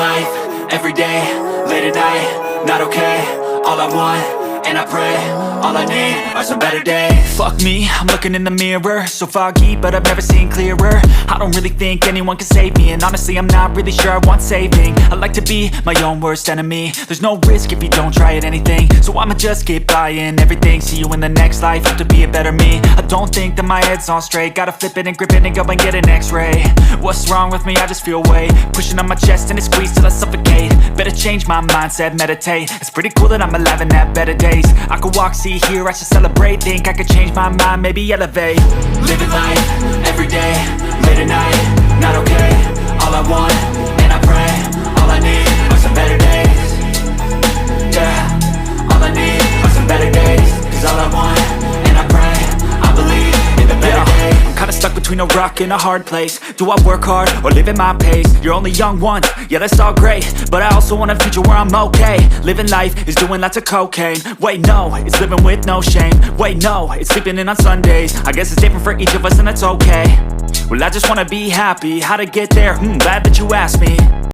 life, everyday, late at night, not okay. All I want, and I pray, all I need are some better days. Fuck me, I'm looking in the mirror, so foggy, but I've never seen clearer. I don't really think anyone can save me, and honestly I'm not really sure I want saving. I like to be my own worst enemy. There's no risk if you don't try at anything, so I'ma just keep buying everything. See you in the next life, have to be a better me. I don't think that my head's on straight, gotta flip it and grip it and go and get an x-ray. What's wrong with me? I just feel weight pushing on my chest and it squeezes till I suffocate. Better change my mindset, meditate. It's pretty cool that I'm alive and have better days. I could walk, see, hear, I should celebrate. Think I could change my mind, maybe elevate. Living life, everyday, late at night, not okay. All I want, and I pray, all I need are some better days. Yeah, all I need are some better days. Cause all I want, and I pray, I believe in the better days. I'm kinda stuck between a rock and a hard place. Do I work hard or live at my pace? You're only young once, yeah that's all great, but I also want a future where I'm okay. Living life is doing lots of cocaine. Wait no, it's living with no shame. Wait no, it's sleeping in on Sundays. I guess it's different for each of us and that's okay. Well I just wanna be happy, how to get there? Glad that you asked me.